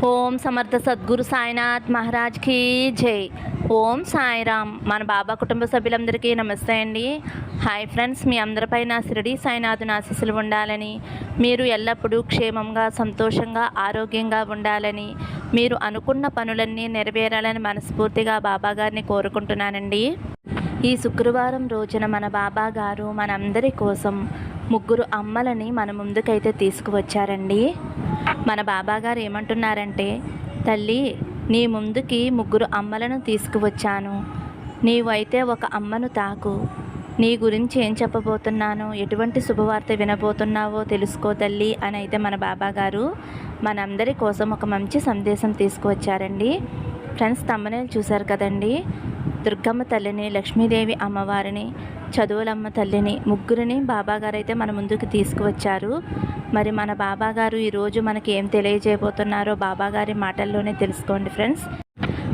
ఓం సమర్థ సద్గురు సాయినాథ్ మహారాజ్ కి జై. ఓం సాయిరామ్. మన బాబా కుటుంబ సభ్యులందరికీ నమస్తే అండి. హాయ్ ఫ్రెండ్స్, మీ అందరిపైన షిరిడి సాయినాథుని ఆశీస్సులు ఉండాలని, మీరు ఎల్లప్పుడూ క్షేమంగా సంతోషంగా ఆరోగ్యంగా ఉండాలని, మీరు అనుకున్న పనులన్నీ నెరవేరాలని మనస్ఫూర్తిగా బాబా గారిని కోరుకుంటున్నానండి. ఈ శుక్రవారం రోజున మన బాబా గారు మనందరి కోసం ముగ్గురు అమ్మలని మన ముందుకైతే తీసుకువచ్చారండి. మన బాబా గారు ఏమంటున్నారంటే, తల్లి నీ ముందుకి ముగ్గురు అమ్మలను తీసుకువచ్చాను, నీవైతే ఒక అమ్మను తాకు. నీ గురించి ఏం చెప్పబోతున్నానో, ఎటువంటి శుభవార్త వినబోతున్నావో తెలుసుకో తల్లి అని అయితే మన బాబా గారు మనందరి కోసం ఒక మంచి సందేశం తీసుకువచ్చారండి. ఫ్రెండ్స్, తమ్మనేలు చూశారు కదండి. దుర్గమ్మ తల్లిని, లక్ష్మీదేవి అమ్మవారిని, చదువులమ్మ తల్లిని, ముగ్గురిని బాబాగారు అయితే మన ముందుకు తీసుకువచ్చారు. మరి మన బాబాగారు ఈరోజు మనకి ఏం తెలియజేయబోతున్నారో బాబాగారి మాటల్లోనే తెలుసుకోండి ఫ్రెండ్స్.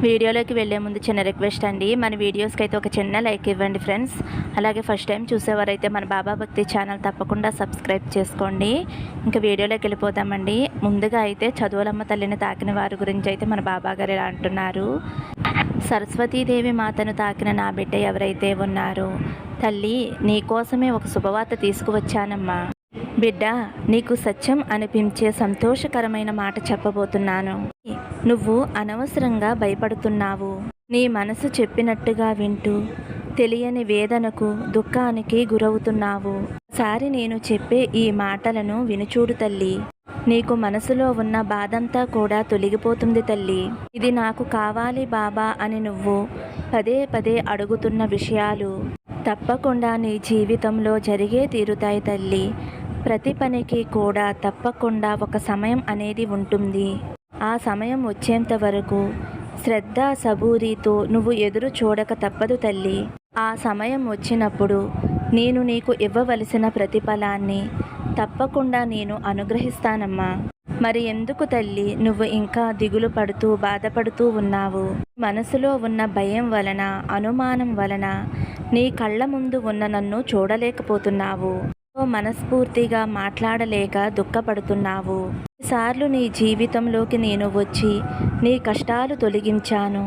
వీడియోలోకి వెళ్ళే ముందు చిన్న రిక్వెస్ట్ అండి, మన వీడియోస్కి అయితే ఒక చిన్న లైక్ ఇవ్వండి ఫ్రెండ్స్. అలాగే ఫస్ట్ టైం చూసేవారైతే మన బాబా భక్తి ఛానల్ తప్పకుండా సబ్స్క్రైబ్ చేసుకోండి. ఇంకా వీడియోలోకి వెళ్ళిపోతామండి. ముందుగా అయితే చదువులమ్మ తల్లిని తాకిన వారి గురించి అయితే మన బాబాగారు ఇలా అంటున్నారు. సరస్వతీదేవి మాతను తాకిన నా బిడ్డ ఎవరైతే ఉన్నారో, తల్లి నీకోసమే ఒక శుభవార్త తీసుకువచ్చానమ్మా. బిడ్డ, నీకు సత్యం అనిపించే సంతోషకరమైన మాట చెప్పబోతున్నాను. నువ్వు అనవసరంగా భయపడుతున్నావు. నీ మనసు చెప్పినట్టుగా వింటూ తెలియని వేదనకు, దుఃఖానికి గురవుతున్నావు. ఒకసారి నేను చెప్పే ఈ మాటలను వినుచూడు తల్లి. నీకు మనసులో ఉన్న బాధంతా కూడా తొలగిపోతుంది తల్లి. ఇది నాకు కావాలి బాబా అని నువ్వు పదే పదే అడుగుతున్న విషయాలు తప్పకుండా నీ జీవితంలో జరిగే తీరుతాయి తల్లి. ప్రతి పనికి కూడా తప్పకుండా ఒక సమయం అనేది ఉంటుంది. ఆ సమయం వచ్చేంత వరకు శ్రద్ధ సబూరితో నువ్వు ఎదురు చూడక తప్పదు తల్లి. ఆ సమయం వచ్చినప్పుడు నేను నీకు ఇవ్వవలసిన ప్రతిఫలాన్ని తప్పకుండా నేను అనుగ్రహిస్తానమ్మా. మరి ఎందుకు తల్లి నువ్వు ఇంకా దిగులు పడుతూ బాధపడుతూ ఉన్నావు? మనసులో ఉన్న భయం వలన, అనుమానం వలన నీ కళ్ళ ముందు ఉన్న నన్ను చూడలేకపోతున్నావు. మనస్ఫూర్తిగా మాట్లాడలేక దుఃఖపడుతున్నావు. ఈసార్లు నీ జీవితంలోకి నేను వచ్చి నీ కష్టాలు తొలగించాను.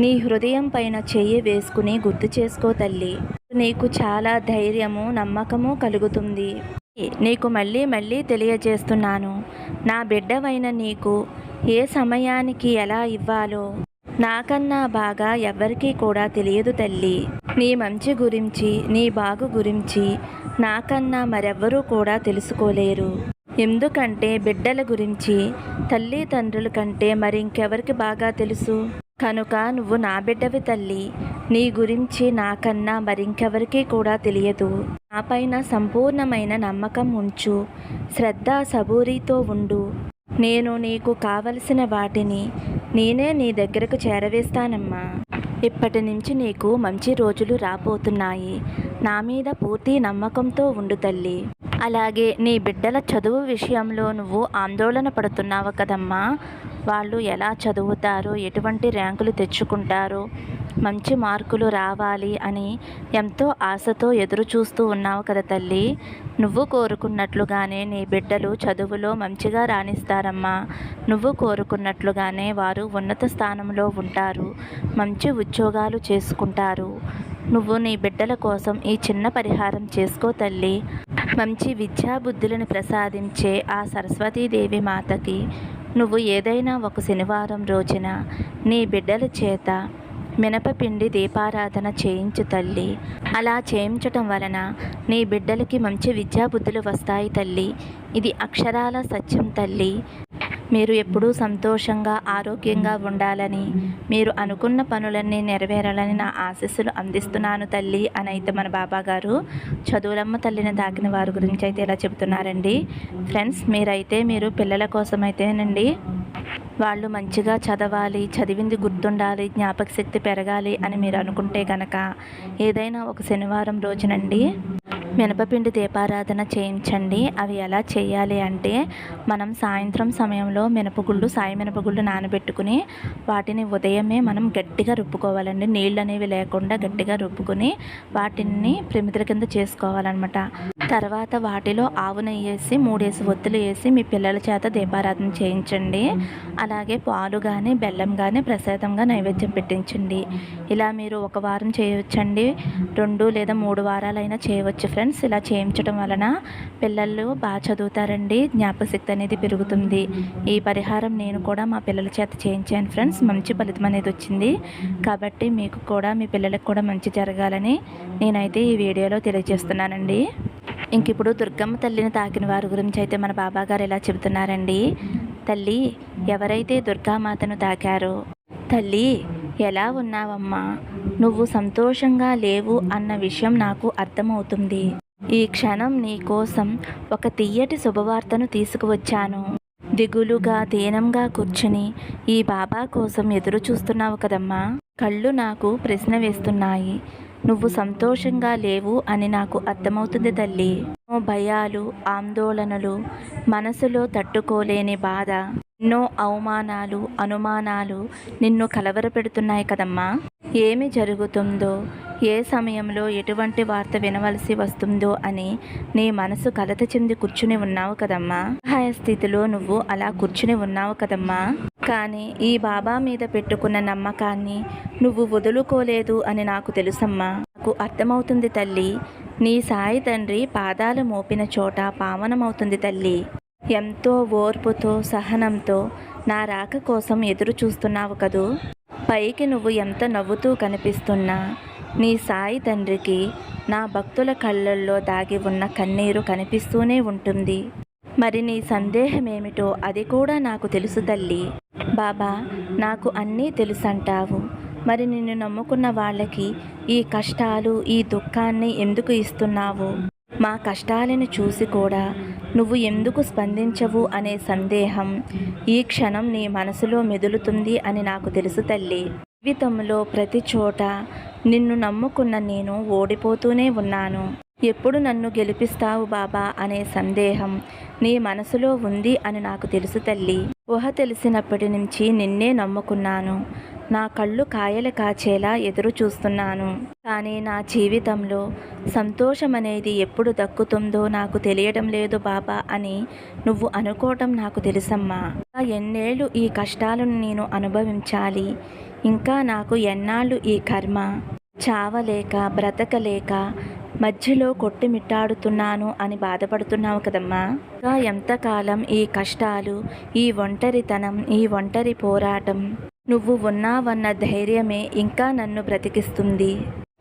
నీ హృదయం పైన చెయ్యి వేసుకుని గుర్తు చేసుకో తల్లి. నీకు చాలా ధైర్యము, నమ్మకము కలుగుతుంది. నీకు మళ్ళీ మళ్ళీ తెలియజేస్తున్నాను, నా బిడ్డవైన నీకు ఏ సమయానికి ఎలా ఇవ్వాలో నాకన్నా బాగా ఎవరికీ కూడా తెలియదు తల్లి. నీ మంచి గురించి, నీ బాగు గురించి నాకన్నా మరెవ్వరూ కూడా తెలుసుకోలేరు. ఎందుకంటే బిడ్డల గురించి తల్లిదండ్రుల కంటే మరింకెవరికి బాగా తెలుసు? కనుక నువ్వు నా బిడ్డవి తల్లి. నీ గురించి నాకన్నా మరింకెవరికీ కూడా తెలియదు. నాపైన సంపూర్ణమైన నమ్మకం ఉంచు, శ్రద్ధ సబూరితో ఉండు. నేను నీకు కావలసిన వాటిని నేనే నీ దగ్గరకు చేరవేస్తానమ్మా. ఇప్పటి నుంచి నీకు మంచి రోజులు రాబోతున్నాయి. నా మీద పూర్తి నమ్మకంతో ఉండు తల్లి. అలాగే నీ బిడ్డల చదువు విషయంలో నువ్వు ఆందోళన పడుతున్నావు కదమ్మా. వాళ్ళు ఎలా చదువుతారో, ఎటువంటి ర్యాంకులు తెచ్చుకుంటారో, మంచి మార్కులు రావాలి అని ఎంతో ఆశతో ఎదురు చూస్తూ ఉన్నావు కదా తల్లి. నువ్వు కోరుకున్నట్లుగానే నీ బిడ్డలు చదువులో మంచిగా రాణిస్తారమ్మా. నువ్వు కోరుకున్నట్లుగానే వారు ఉన్నత స్థానంలో ఉంటారు, మంచి ఉద్యోగాలు చేసుకుంటారు. నువ్వు నీ బిడ్డల కోసం ఈ చిన్న పరిహారం చేసుకో తల్లి. మంచి విద్యాబుద్ధులను ప్రసాదించే ఆ సరస్వతీదేవి మాతకి నువ్వు ఏదైనా ఒక శనివారం రోజున నీ బిడ్డల చేత మినపపిండి దీపారాధన చేయించు తల్లి. అలా చేయించటం వలన నీ బిడ్డలకి మంచి విద్యాబుద్ధులు వస్తాయి తల్లి. ఇది అక్షరాల సత్యం తల్లి. మీరు ఎప్పుడూ సంతోషంగా ఆరోగ్యంగా ఉండాలని, మీరు అనుకున్న పనులన్నీ నెరవేరాలని నా ఆశీస్సులు అందిస్తున్నాను తల్లి అని అయితే మన బాబా గారు చదువులమ్మ తల్లిని తాకిన వారి గురించి అయితే ఇలా చెబుతున్నారండి. ఫ్రెండ్స్, మీరు పిల్లల కోసమైతేనండి, వాళ్ళు మంచిగా చదవాలి, చదివింది గుర్తుండాలి, జ్ఞాపక శక్తి పెరగాలి అని మీరు అనుకుంటే కనుక ఏదైనా ఒక శనివారం రోజునండి మినపపిండి దీపారాధన చేయించండి. అవి ఎలా చేయాలి అంటే, మనం సాయంత్రం సమయంలో సాయి మినపగుళ్ళు నానబెట్టుకుని వాటిని ఉదయమే మనం గట్టిగా రుబ్బుకోవాలండి. నీళ్ళు అనేవి లేకుండా గట్టిగా రుబ్బుకొని వాటిని ప్రమిదల కింద చేసుకోవాలన్నమాట. తర్వాత వాటిలో ఆవు నెయ్యి వేసి 3 ఒత్తులు వేసి మీ పిల్లల చేత దీపారాధన చేయించండి. అలాగే పాలు కానీ బెల్లం కానీ ప్రసాదంగా నైవేద్యం పెట్టించండి. ఇలా మీరు 1 వారం చేయవచ్చండి. 2 లేదా 3 వారాలైనా చేయవచ్చు ఫ్రెండ్స్. ఇలా చేయించడం వలన పిల్లలు బాగా చదువుతారండి. జ్ఞాపకశక్తి అనేది పెరుగుతుంది. ఈ పరిహారం నేను కూడా మా పిల్లల చేత చేయించాను ఫ్రెండ్స్. మంచి ఫలితం అనేది వచ్చింది. కాబట్టి మీకు కూడా మీ పిల్లలకు కూడా మంచి జరగాలని నేనైతే ఈ వీడియోలో తెలియజేస్తున్నానండి. ఇంక ఇప్పుడు దుర్గమ్మ తల్లిని తాకిన వారి గురించి అయితే మన బాబాగారు ఇలా చెబుతున్నారండి. తల్లి, ఎవరైతే దుర్గామాతను తాకారో, తల్లి ఎలా ఉన్నావమ్మా, నువ్వు సంతోషంగా లేవు అన్న విషయం నాకు అర్థమవుతుంది. ఈ క్షణం నీ కోసం ఒక తియ్యటి శుభవార్తను తీసుకువచ్చాను. దిగులుగా దీనంగా కూర్చుని ఈ బాబా కోసం ఎదురు చూస్తున్నావు కదమ్మా. కళ్ళు నాకు ప్రశ్న వేస్తున్నాయి. నువ్వు సంతోషంగా లేవు అని నాకు అర్థమవుతుంది తల్లి. భయాలు, ఆందోళనలు, మనసులో తట్టుకోలేని బాధ, ఎన్నో అవమానాలు, అనుమానాలు నిన్ను కలవరపెడుతున్నాయి కదమ్మా. ఏమి జరుగుతుందో, ఏ సమయంలో ఎటువంటి వార్త వినవలసి వస్తుందో అని నీ మనసు కలత చెంది కూర్చుని ఉన్నావు కదమ్మా. సహాయ స్థితిలో నువ్వు అలా కూర్చుని ఉన్నావు కదమ్మా. కానీ ఈ బాబా మీద పెట్టుకున్న నమ్మకాన్ని నువ్వు వదులుకోలేదు అని నాకు తెలుసమ్మా. నాకు అర్థమవుతుంది తల్లి. నీ సాయి తండ్రి పాదాలు మోపిన చోట పావనమవుతుంది తల్లి. ఎంతో ఓర్పుతో సహనంతో నా రాక కోసం ఎదురు చూస్తున్నావు కదూ. పైకి నువ్వు ఎంత నవ్వుతూ కనిపిస్తున్నా నీ సాయి తండ్రికి నా భక్తుల కళ్ళల్లో దాగి ఉన్న కన్నీరు కనిపిస్తూనే ఉంటుంది. మరి నీ సందేహమేమిటో అది కూడా నాకు తెలుసు తల్లి. బాబా, నాకు అన్నీ తెలుసంటావు. మరి నిన్ను నమ్ముకున్న వాళ్ళకి ఈ కష్టాలు, ఈ దుఃఖాన్ని ఎందుకు ఇస్తున్నావు? మా కష్టాలను చూసి కూడా నువ్వు ఎందుకు స్పందించవు అనే సందేహం ఈ క్షణం నీ మనసులో మెదులుతుంది అని నాకు తెలుసు తల్లి. జీవితంలో ప్రతి చోట నిన్ను నమ్ముకున్న నేను ఓడిపోతూనే ఉన్నాను. ఎప్పుడు నన్ను గెలిపిస్తావు బాబా అనే సందేహం నీ మనసులో ఉంది అని నాకు తెలుసు తల్లి. ఊహ తెలిసినప్పటి నుంచి నిన్నే నమ్ముకున్నాను. నా కళ్ళు కాయలు కాచేలా ఎదురు చూస్తున్నాను. కానీ నా జీవితంలో సంతోషం అనేది ఎప్పుడు దక్కుతుందో నాకు తెలియడం లేదు బాబా అని నువ్వు అనుకోవటం నాకు తెలుసమ్మా. ఎన్నేళ్ళు ఈ కష్టాలను నేను అనుభవించాలి? ఇంకా నాకు ఎన్నాళ్ళు ఈ కర్మ? చావలేక బ్రతకలేక మధ్యలో కొట్టుమిట్టాడుతున్నాను అని బాధపడుతున్నావు కదమ్మా. ఇంకా ఎంతకాలం ఈ కష్టాలు, ఈ ఒంటరితనం, ఈ ఒంటరి పోరాటం? నువ్వు ఉన్నావన్న ధైర్యమే ఇంకా నన్ను బ్రతికిస్తుంది.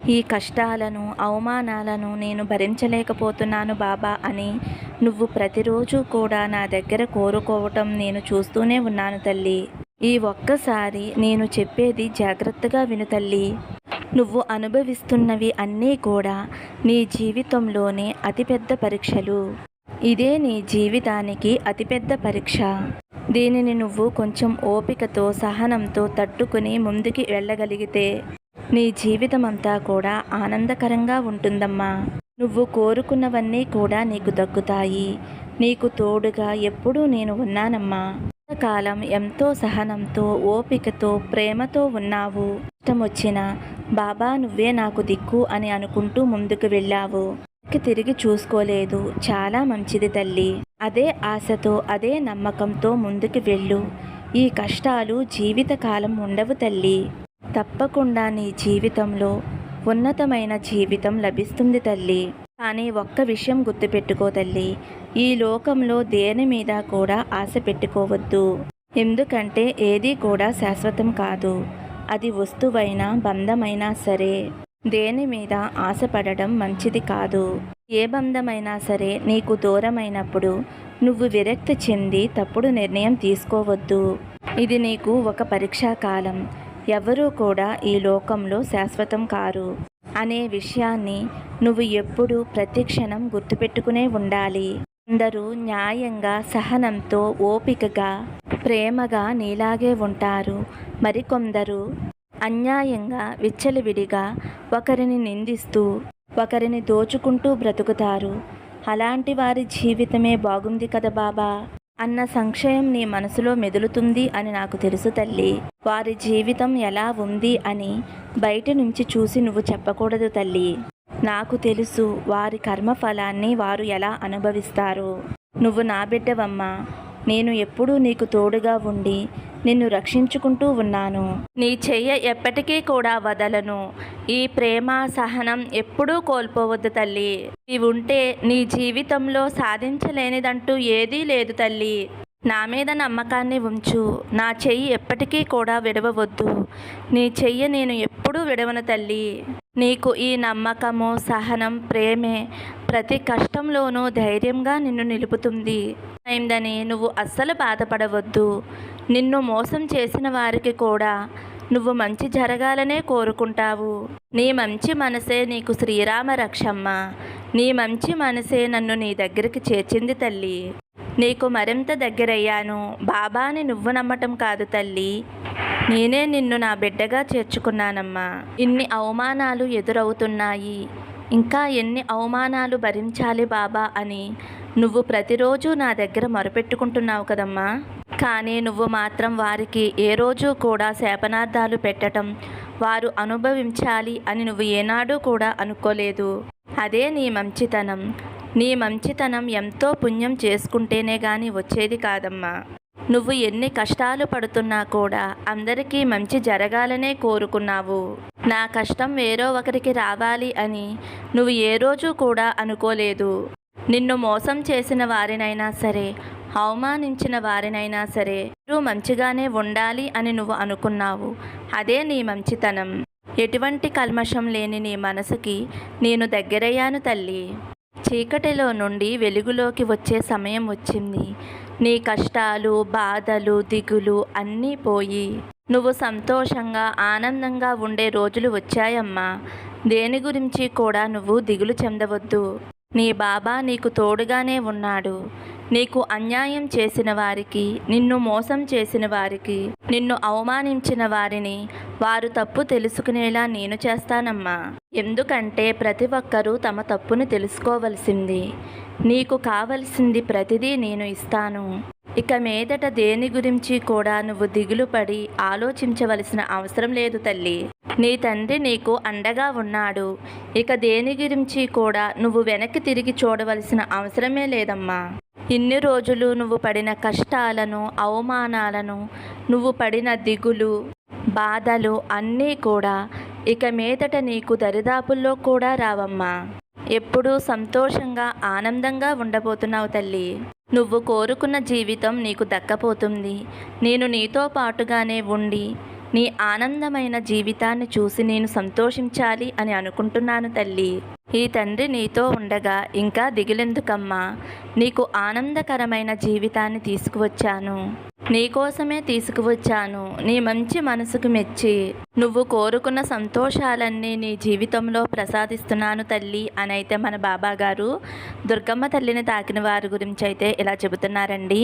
ఈ కష్టాలను, అవమానాలను నేను భరించలేకపోతున్నాను బాబా అని నువ్వు ప్రతిరోజు కూడా నా దగ్గర కోరుకోవటం నేను చూస్తూనే ఉన్నాను తల్లి. ఈ ఒక్కసారి నేను చెప్పేది జాగ్రత్తగా విను తల్లి. నువ్వు అనుభవిస్తున్నవి అన్నీ కూడా నీ జీవితంలోనే అతిపెద్ద పరీక్షలు. ఇదే నీ జీవితానికి అతిపెద్ద పరీక్ష. దీనిని నువ్వు కొంచెం ఓపికతో, సహనంతో తట్టుకుని ముందుకి వెళ్ళగలిగితే నీ జీవితం అంతా కూడా ఆనందకరంగా ఉంటుందమ్మా. నువ్వు కోరుకున్నవన్నీ కూడా నీకు దక్కుతాయి. నీకు తోడుగా ఎప్పుడూ నేను ఉన్నానమ్మా. కాలం ఎంతో సహనంతో, ఓపికతో, ప్రేమతో ఉన్నావు. ఇష్టం వచ్చిన బాబా నువ్వే నాకు దిక్కు అని అనుకుంటూ ముందుకు వెళ్ళావు. తిరిగి చూసుకోలేదు. చాలా మంచిది తల్లి. అదే ఆశతో, అదే నమ్మకంతో ముందుకు వెళ్ళు. ఈ కష్టాలు జీవితకాలం ఉండవు తల్లి. తప్పకుండా నీ జీవితంలో ఉన్నతమైన జీవితం లభిస్తుంది తల్లి. కానీ ఒక్క విషయం గుర్తుపెట్టుకో తల్లి. ఈ లోకంలో దేని మీద కూడా ఆశ పెట్టుకోవద్దు. ఎందుకంటే ఏది కూడా శాశ్వతం కాదు. అది వస్తువైనా బంధమైనా సరే. దేని మీద ఆశపడడం మంచిది కాదు. ఏ బంధమైనా సరే నీకు దూరమైనప్పుడు నువ్వు విరక్తి చెంది తప్పుడు నిర్ణయం తీసుకోవద్దు. ఇది నీకు ఒక పరీక్షా కాలం. ఎవరూ కూడా ఈ లోకంలో శాశ్వతం కారు అనే విషయాన్ని నువ్వు ఎప్పుడూ ప్రతిక్షణం గుర్తుపెట్టుకునే ఉండాలి. అందరూ న్యాయంగా, సహనంతో, ఓపికగా, ప్రేమగా నీలాగే ఉంటారు. మరికొందరు అన్యాయంగా, విచ్చలవిడిగా ఒకరిని నిందిస్తూ ఒకరిని దోచుకుంటూ బ్రతుకుతారు. అలాంటి వారి జీవితమే బాగుంది కదా బాబా అన్న సంశయం నీ మనసులో మెదులుతుంది అని నాకు తెలుసు తల్లి. వారి జీవితం ఎలా ఉంది అని బయట నుంచి చూసి నువ్వు చెప్పకూడదు తల్లి. నాకు తెలుసు వారి కర్మఫలాన్ని వారు ఎలా అనుభవిస్తారో. నువ్వు నా బిడ్డవమ్మా. నేను ఎప్పుడూ నీకు తోడుగా ఉండి నిన్ను రక్షించుకుంటూ ఉన్నాను. నీ చెయ్య ఎప్పటికీ కూడా వదలను. ఈ ప్రేమ సహనం ఎప్పుడూ కోల్పోవద్దు తల్లి. ఇవి ఉంటే నీ జీవితంలో సాధించలేనిదంటూ ఏదీ లేదు తల్లి. నా మీద నమ్మకాన్ని ఉంచు. నా చెయ్యి ఎప్పటికీ కూడా విడవవద్దు. నీ చెయ్యి నేను ఎప్పుడూ విడవను తల్లి. నీకు ఈ నమ్మకము సహనం ప్రేమే ప్రతి కష్టంలోనూ ధైర్యంగా నిన్ను నిలుపుతుంది అయిందని నువ్వు అస్సలు బాధపడవద్దు. నిన్ను మోసం చేసిన వారికి కూడా నువ్వు మంచి జరగాలనే కోరుకుంటావు. నీ మంచి మనసే నీకు శ్రీరామ రక్షమ్మ. నీ మంచి మనసే నన్ను నీ దగ్గరికి చేర్చింది తల్లి. నీకు మరింత దగ్గరయ్యాను. బాబాని నువ్వు నమ్మటం కాదు తల్లి, నేనే నిన్ను నా బిడ్డగా చేర్చుకున్నానమ్మా. ఇన్ని అవమానాలు ఎదురవుతున్నాయి, ఇంకా ఎన్ని అవమానాలు భరించాలి బాబా అని నువ్వు ప్రతిరోజు నా దగ్గర మొరపెట్టుకుంటున్నావు కదమ్మా. కానీ నువ్వు మాత్రం వారికి ఏ రోజు కూడా శాపనార్థాలు పెట్టడం, వారు అనుభవించాలి అని నువ్వు ఏనాడూ కూడా అనుకోలేదు. అదే నీ మంచితనం. నీ మంచితనం ఎంతో పుణ్యం చేసుకుంటేనే గాని వచ్చేది కాదమ్మా. నువ్వు ఎన్ని కష్టాలు పడుతున్నా కూడా అందరికీ మంచి జరగాలనే కోరుకున్నావు. నా కష్టం వేరో ఒకరికి రావాలి అని నువ్వు ఏ రోజు కూడా అనుకోలేదు. నిన్ను మోసం చేసిన వారినైనా సరే, అవమానించిన వారినైనా సరే నువ్వు మంచిగానే ఉండాలి అని నువ్వు అనుకున్నావు. అదే నీ మంచితనం. ఎటువంటి కల్మషం లేని నీ మనసుకి నేను దగ్గరయ్యాను తల్లి. చీకటిలో నుండి వెలుగులోకి వచ్చే సమయం వచ్చింది. నీ కష్టాలు బాధలు దిగులు అన్నీ పోయి నువ్వు సంతోషంగా ఆనందంగా ఉండే రోజులు వచ్చాయమ్మా. దేని గురించి కూడా నువ్వు దిగులు చెందవద్దు. నీ బాబా నీకు తోడుగానే ఉన్నాడు. నీకు అన్యాయం చేసిన వారికి, నిన్ను మోసం చేసిన వారికి, నిన్ను అవమానించిన వారిని వారు తప్పు తెలుసుకునేలా నేను చేస్తానమ్మా. ఎందుకంటే ప్రతి ఒక్కరూ తమ తప్పును తెలుసుకోవలసింది. నీకు కావలసింది ప్రతిదీ నేను ఇస్తాను. ఇక మీదట దేని గురించి కూడా నువ్వు దిగులు పడి ఆలోచించవలసిన అవసరం లేదు తల్లి. నీ తండ్రి నీకు అండగా ఉన్నాడు. ఇక దేని గురించి కూడా నువ్వు వెనక్కి తిరిగి చూడవలసిన అవసరమే లేదమ్మా. ఇన్ని రోజులు నువ్వు పడిన కష్టాలను, అవమానాలను, నువ్వు పడిన దిగులు, బాధలు అన్నీ కూడా ఇక మీదట నీకు దరిదాపుల్లో కూడా రావమ్మా. ఎప్పుడూ సంతోషంగా ఆనందంగా ఉండబోతున్నావు తల్లి. నువ్వు కోరుకున్న జీవితం నీకు దక్కపోతుంది. నేను నీతో పాటుగానే ఉండి నీ ఆనందమైన జీవితాన్ని చూసి నేను సంతోషించాలి అని అనుకుంటున్నాను తల్లి. ఈ తండ్రి నీతో ఉండగా ఇంకా దిగులెందుకమ్మా. నీకు ఆనందకరమైన జీవితాన్ని తీసుకువచ్చాను. నీకోసమే తీసుకువచ్చాను. నీ మంచి మనసుకు మెచ్చి నువ్వు కోరుకున్న సంతోషాలన్నీ నీ జీవితంలో ప్రసాదిస్తున్నాను తల్లి అని అయితే మన బాబా గారు దుర్గమ్మ తల్లిని తాకిన వారి గురించి అయితే ఇలా చెబుతున్నారండి.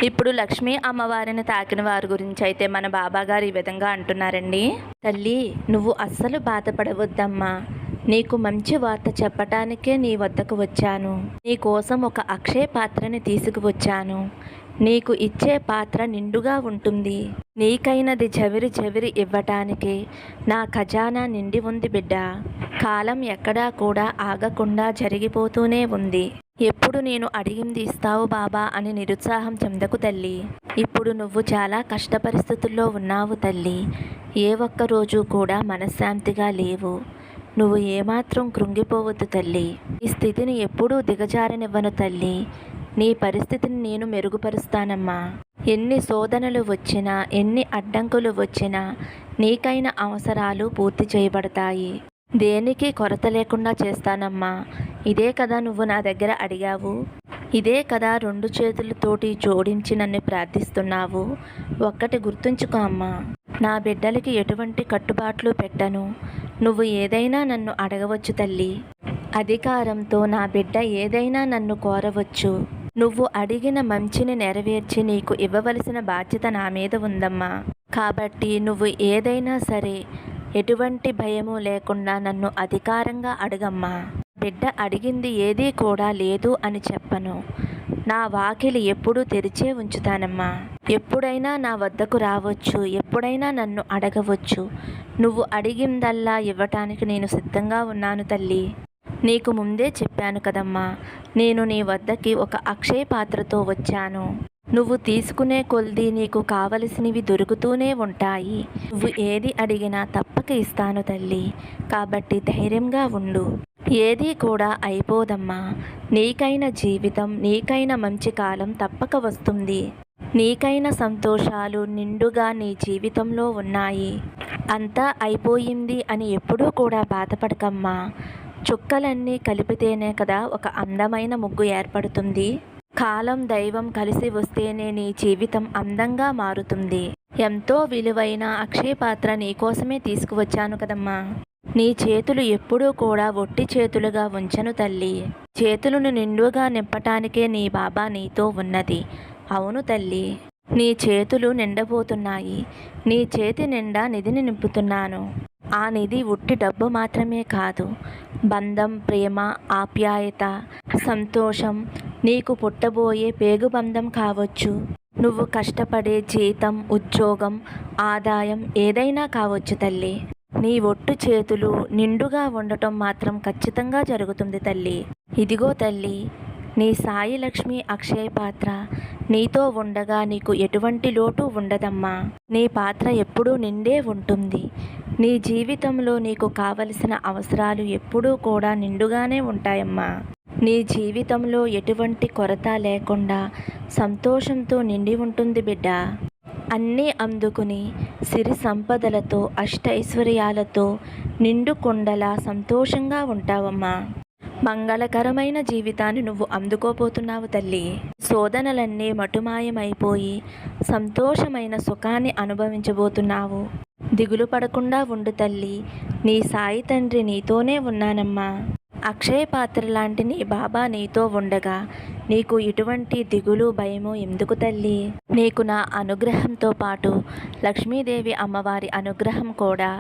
ఇప్పుడు లక్ష్మీ అమ్మవారిని తాకిన వారి గురించి అయితే మన బాబా గారు ఈ విధంగా అంటున్నారండి. తల్లి, నువ్వు అస్సలు బాధపడవద్దమ్మా. నీకు మంచి వార్త చెప్పటానికే నీ వద్దకు వచ్చాను. నీ కోసం ఒక అక్షయ పాత్రని తీసుకువచ్చాను. నీకు ఇచ్చే పాత్ర నిండుగా ఉంటుంది. నీకైనది జవిరి జవిరి ఇవ్వటానికి నా ఖజానా నిండి ఉంది బిడ్డ. కాలం ఎక్కడా కూడా ఆగకుండా జరిగిపోతూనే ఉంది. ఎప్పుడు నేను అడిగింది ఇస్తావు బాబా అని నిరుత్సాహం చెందకు తల్లి. ఇప్పుడు నువ్వు చాలా కష్ట పరిస్థితుల్లో ఉన్నావు తల్లి. ఏ ఒక్క రోజు కూడా మనశ్శాంతిగా లేవు. నువ్వు ఏమాత్రం కృంగిపోవద్దు తల్లి. ఈ స్థితిని ఎప్పుడూ దిగజారనివ్వను తల్లి. నీ పరిస్థితిని నేను మెరుగుపరుస్తానమ్మా. ఎన్ని శోధనలు వచ్చినా, ఎన్ని అడ్డంకులు వచ్చినా నీకైన అవసరాలు పూర్తి చేయబడతాయి. దేనికి కొరత లేకుండా చేస్తానమ్మా. ఇదే కదా నువ్వు నా దగ్గర అడిగావు. ఇదే కదా 2 చేతులతోటి జోడించి నన్ను ప్రార్థిస్తున్నావు. ఒక్కటి గుర్తుంచుకో అమ్మా, నా బిడ్డలకి ఎటువంటి కట్టుబాట్లు పెట్టను. నువ్వు ఏదైనా నన్ను అడగవచ్చు తల్లి. అధికారంతో నా బిడ్డ ఏదైనా నన్ను కోరవచ్చు. నువ్వు అడిగిన మంచిని నెరవేర్చి నీకు ఇవ్వవలసిన బాధ్యత నా మీద ఉందమ్మా. కాబట్టి నువ్వు ఏదైనా సరే ఎటువంటి భయము లేకుండా నన్ను అధికారంగా అడగమ్మా. బిడ్డ అడిగింది ఏదీ కూడా లేదు అని చెప్పను. నా వాకిలి ఎప్పుడూ తెరిచే ఉంచుతానమ్మా. ఎప్పుడైనా నా వద్దకు రావచ్చు, ఎప్పుడైనా నన్ను అడగవచ్చు. నువ్వు అడిగిందల్లా ఇవ్వటానికి నేను సిద్ధంగా ఉన్నాను తల్లి. నీకు ముందే చెప్పాను కదమ్మా, నేను నీ వద్దకి ఒక అక్షయ పాత్రతో వచ్చాను. నువ్వు తీసుకునే కొల్ది నీకు కావలసినవి దొరుకుతూనే ఉంటాయి. నువ్వు ఏది అడిగినా తప్పక ఇస్తాను తల్లి. కాబట్టి ధైర్యంగా ఉండు. ఏదీ కూడా అయిపోదమ్మా. నీకైన జీవితం, నీకైన మంచి కాలం తప్పక వస్తుంది. నీకైన సంతోషాలు నిండుగా నీ జీవితంలో ఉన్నాయి. అంతా అయిపోయింది అని ఎప్పుడూ కూడా బాధపడకమ్మా. చుక్కలన్నీ కలిపితేనే కదా ఒక అందమైన ముగ్గు ఏర్పడుతుంది. కాలం, దైవం కలిసి వస్తేనే నీ జీవితం అందంగా మారుతుంది. ఎంతో విలువైన అక్షయ పాత్ర నీకోసమే తీసుకువచ్చాను కదమ్మా. నీ చేతులు ఎప్పుడూ కూడా ఒట్టి చేతులుగా ఉంచను తల్లి. చేతులను నిండుగా నింపటానికే నీ బాబా నీతో ఉన్నది. అవును తల్లి, నీ చేతులు నిండబోతున్నాయి. నీ చేతి నిండా నిధిని నింపుతున్నాను. ఆ నిధి ఉట్టి డబ్బు మాత్రమే కాదు, బంధం, ప్రేమ, ఆప్యాయత, సంతోషం, నీకు పుట్టబోయే పేగుబంధం కావచ్చు. నువ్వు కష్టపడే జీతం, ఉద్యోగం, ఆదాయం ఏదైనా కావచ్చు తల్లి. నీ ఒట్టు చేతులు నిండుగా ఉండటం మాత్రం ఖచ్చితంగా జరుగుతుంది తల్లి. ఇదిగో తల్లి, నీ సాయి లక్ష్మి అక్షయ పాత్ర నీతో ఉండగా నీకు ఎటువంటి లోటు ఉండదమ్మా. నీ పాత్ర ఎప్పుడూ నిండే ఉంటుంది. నీ జీవితంలో నీకు కావలసిన అవసరాలు ఎప్పుడూ కూడా నిండుగానే ఉంటాయమ్మా. నీ జీవితంలో ఎటువంటి కొరత లేకుండా సంతోషంతో నిండి ఉంటుంది బిడ్డ. అన్నీ అందుకుని సిరి సంపదలతో, అష్టైశ్వర్యాలతో నిండు కొండలా సంతోషంగా ఉంటావమ్మా. మంగళకరమైన జీవితాన్ని నువ్వు అందుకోబోతున్నావు తల్లి. శోధనలన్నీ మటుమాయమైపోయి సంతోషమైన సుఖాన్ని అనుభవించబోతున్నావు. దిగులు పడకుండా ఉండు తల్లి. నీ సాయి తండ్రి నీతోనే ఉన్నానమ్మా. అక్షయ పాత్ర లాంటి నీ బాబా నీతో ఉండగా నీకు ఇటువంటి దిగులు, భయము ఎందుకు తల్లి? నీకు నా అనుగ్రహంతో పాటు లక్ష్మీదేవి అమ్మవారి అనుగ్రహం కూడా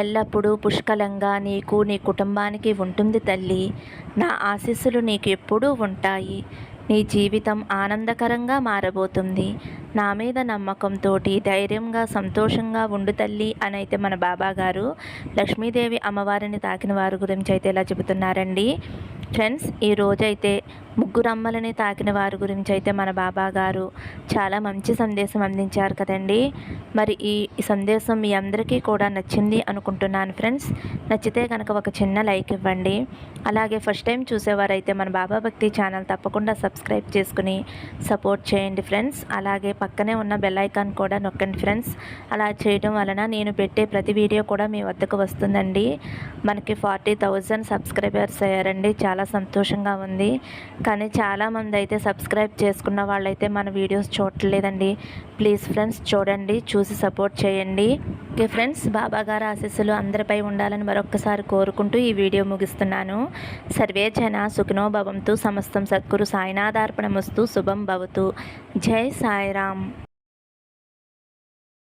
ఎల్లప్పుడూ పుష్కలంగా నీకు, నీ కుటుంబానికి ఉంటుంది తల్లి. నా ఆశీస్సులు నీకు ఎప్పుడూ ఉంటాయి. నీ జీవితం ఆనందకరంగా మారబోతుంది. నా మీద నమ్మకంతో ధైర్యంగా, సంతోషంగా ఉండు తల్లి అని అయితే మన బాబా గారు లక్ష్మీదేవి అమ్మవారిని తాకిన వారి గురించి అయితే ఇలా చెబుతున్నారండి. ఫ్రెండ్స్, ఈరోజైతే ముగ్గురమ్మలని తాకిన వారి గురించి అయితే మన బాబా గారు చాలా మంచి సందేశం అందించారు కదండి. మరి ఈ సందేశం మీ అందరికీ కూడా నచ్చింది అనుకుంటున్నాను ఫ్రెండ్స్. నచ్చితే కనుక ఒక చిన్న లైక్ ఇవ్వండి. అలాగే ఫస్ట్ టైం చూసేవారైతే మన బాబా భక్తి ఛానల్ తప్పకుండా సబ్స్క్రైబ్ చేసుకుని సపోర్ట్ చేయండి ఫ్రెండ్స్. అలాగే పక్కనే ఉన్న బెల్ ఐకాన్ కూడా నొక్కండి ఫ్రెండ్స్. అలా చేయడం వలన నేను పెట్టే ప్రతి వీడియో కూడా మీ వద్దకు వస్తుందండి. మనకి 40,000 సబ్స్క్రైబర్స్ అయ్యారండి. చాలా సంతోషంగా ఉంది. కానీ చాలామంది అయితే సబ్స్క్రైబ్ చేసుకున్న వాళ్ళైతే మన వీడియోస్ చూడలేదండి. ప్లీజ్ ఫ్రెండ్స్ చూడండి, చూసి సపోర్ట్ చేయండి. ఓకే ఫ్రెండ్స్, బాబా గారి ఆశీస్సులు అందరిపై ఉండాలని మరొక్కసారి కోరుకుంటూ ఈ వీడియో ముగిస్తున్నాను. సర్వే జన సుఖినో భవంతు. సమస్తం సద్గురు సాయినాథార్పణమస్తు. శుభం భవతు. జై సాయిరామ్.